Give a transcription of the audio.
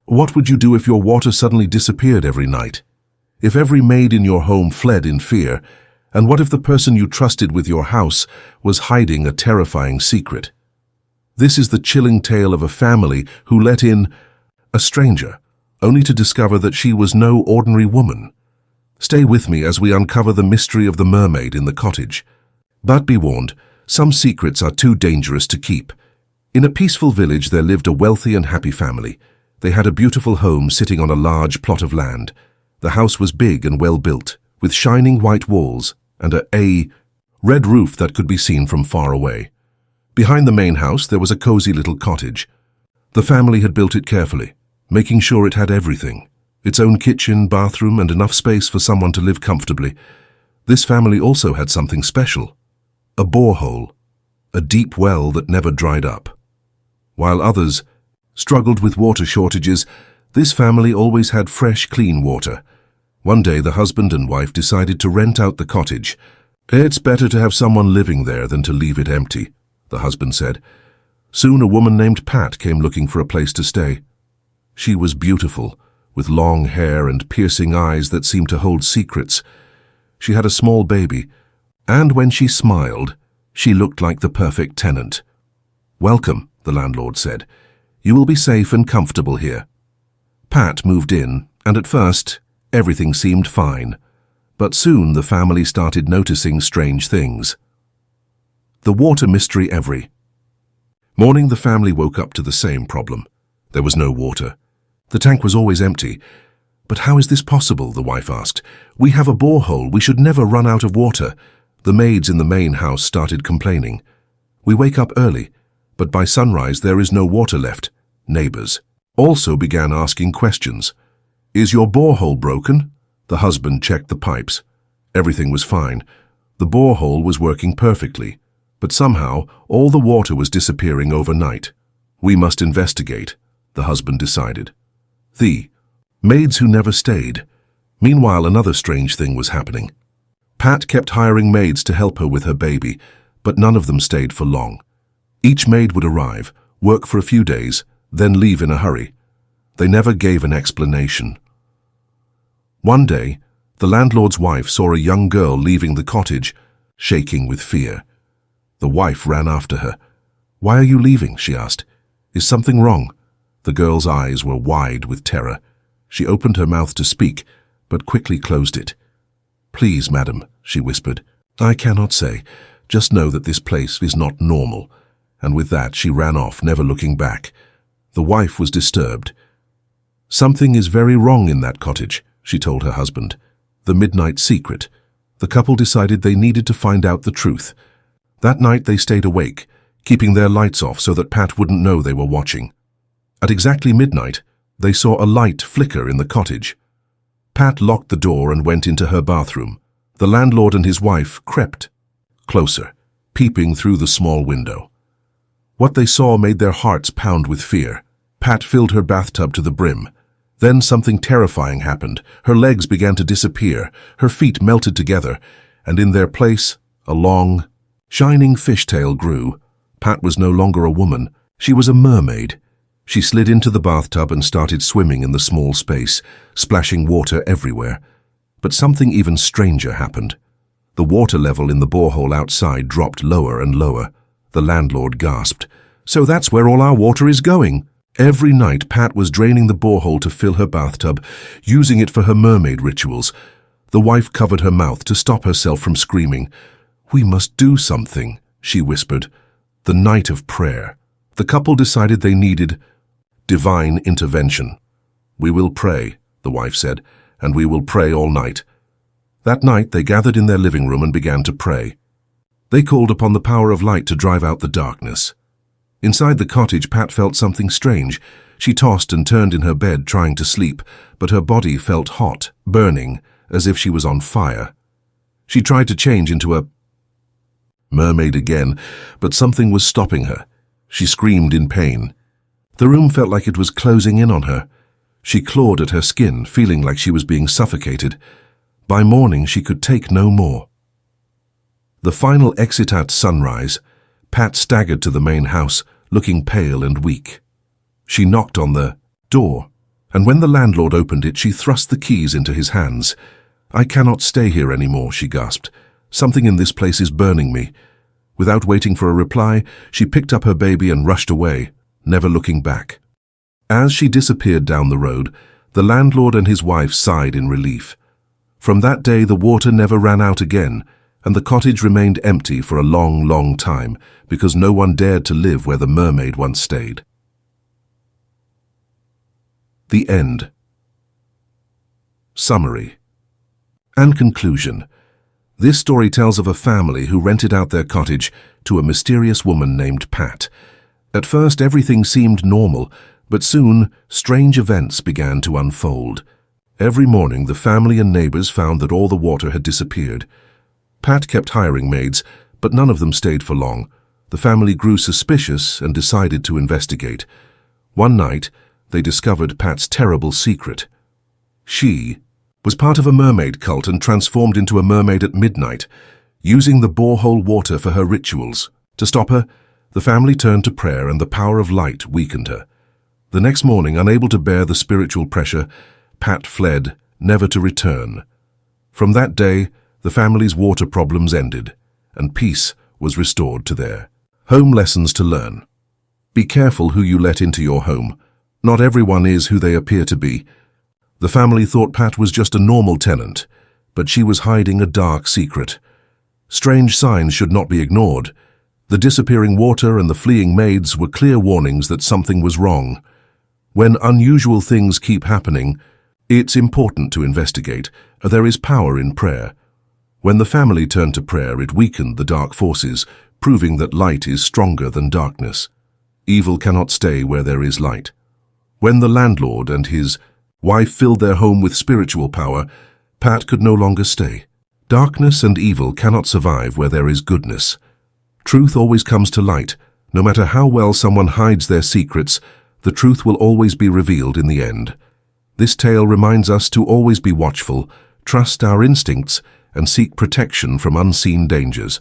What would you do if your water suddenly disappeared every night? If every maid in your home fled in fear? And what if the person you trusted with your house was hiding a terrifying secret? This is the chilling tale of a family who let in a stranger, only to discover that she was no ordinary woman. Stay with me as we uncover the mystery of the mermaid in the cottage. But be warned, some secrets are too dangerous to keep. In a peaceful village there lived a wealthy and happy family. They had a beautiful home sitting on a large plot of land. The house was big and well built, with shining white walls and a red roof that could be seen from far away. Behind the main house there was a cozy little cottage. The family had built it carefully, making sure it had everything: its own kitchen, bathroom, and enough space for someone to live comfortably. This family also had something special: a borehole, a deep well that never dried up. While others struggled with water shortages, this family always had fresh, clean water. One day the husband and wife decided to rent out the cottage. "It's better to have someone living there than to leave it empty," the husband said. Soon a woman named Pat came looking for a place to stay. She was beautiful, with long hair and piercing eyes that seemed to hold secrets. She had a small baby, and when she smiled, she looked like the perfect tenant. "Welcome," the landlord said. "You will be safe and comfortable here." Pat moved in, and at first, everything seemed fine. But soon the family started noticing strange things. The water mystery every morning the family woke up to the same problem. There was no water. The tank was always empty. "But how is this possible?" the wife asked. "We have a borehole. We should never run out of water." The maids in the main house started complaining. "We wake up early, but by sunrise there is no water left." Neighbors also began asking questions. "Is your borehole broken?" The husband checked the pipes. Everything was fine. The borehole was working perfectly, but somehow all the water was disappearing overnight. "We must investigate," the husband decided. The maids who never stayed. Meanwhile, another strange thing was happening. Pat kept hiring maids to help her with her baby, but none of them stayed for long. Each maid would arrive, work for a few days, then leave in a hurry. They never gave an explanation. One day, the landlord's wife saw a young girl leaving the cottage, shaking with fear. The wife ran after her. "Why are you leaving?" she asked. "Is something wrong?" The girl's eyes were wide with terror. She opened her mouth to speak, but quickly closed it. "Please, madam," she whispered, "I cannot say. Just know that this place is not normal." And with that she ran off, never looking back. The wife was disturbed. "Something is very wrong in that cottage," she told her husband. The midnight secret. The couple decided they needed to find out the truth. That night they stayed awake, keeping their lights off so that Pat wouldn't know they were watching. At exactly midnight, they saw a light flicker in the cottage. Pat locked the door and went into her bathroom. The landlord and his wife crept closer, peeping through the small window. What they saw made their hearts pound with fear. Pat filled her bathtub to the brim. Then something terrifying happened. Her legs began to disappear, her feet melted together, and in their place, a long, shining fishtail grew. Pat was no longer a woman. She was a mermaid. She slid into the bathtub and started swimming in the small space, splashing water everywhere. But something even stranger happened. The water level in the borehole outside dropped lower and lower. The landlord gasped. "So that's where all our water is going." Every night Pat was draining the borehole to fill her bathtub, using it for her mermaid rituals. The wife covered her mouth to stop herself from screaming. "We must do something," she whispered. The night of prayer. The couple decided they needed divine intervention. "We will pray," the wife said, "and we will pray all night." That night they gathered in their living room and began to pray. They called upon the power of light to drive out the darkness. Inside the cottage, Pat felt something strange. She tossed and turned in her bed, trying to sleep, but her body felt hot, burning, as if she was on fire. She tried to change into a mermaid again, but something was stopping her. She screamed in pain. The room felt like it was closing in on her. She clawed at her skin, feeling like she was being suffocated. By morning, she could take no more. The final exit at sunrise, Pat staggered to the main house, looking pale and weak. She knocked on the door. And when the landlord opened it, she thrust the keys into his hands. "I cannot stay here anymore," she gasped. "Something in this place is burning me." Without waiting for a reply, she picked up her baby and rushed away, never looking back. As she disappeared down the road, the landlord and his wife sighed in relief. From that day, the water never ran out again, and the cottage remained empty for a long, long time, because no one dared to live where the mermaid once stayed. The end. Summary and conclusion. This story tells of a family who rented out their cottage to a mysterious woman named Pat. At first, everything seemed normal, but soon, strange events began to unfold. Every morning, the family and neighbors found that all the water had disappeared. Pat kept hiring maids, but none of them stayed for long. The family grew suspicious and decided to investigate. One night, they discovered Pat's terrible secret. She was part of a mermaid cult and transformed into a mermaid at midnight, using the borehole water for her rituals. To stop her, the family turned to prayer, and the power of light weakened her. The next morning, unable to bear the spiritual pressure, Pat fled, never to return. From that day, the family's water problems ended, and peace was restored to their home. Lessons to learn. Be careful who you let into your home. Not everyone is who they appear to be. The family thought Pat was just a normal tenant, but she was hiding a dark secret. Strange signs should not be ignored. The disappearing water and the fleeing maids were clear warnings that something was wrong. When unusual things keep happening, it's important to investigate. There is power in prayer. When the family turned to prayer, it weakened the dark forces, proving that light is stronger than darkness. Evil cannot stay where there is light. When the landlord and his wife filled their home with spiritual power, Pat could no longer stay. Darkness and evil cannot survive where there is goodness. Truth always comes to light. No matter how well someone hides their secrets, the truth will always be revealed in the end. This tale reminds us to always be watchful, trust our instincts, and seek protection from unseen dangers.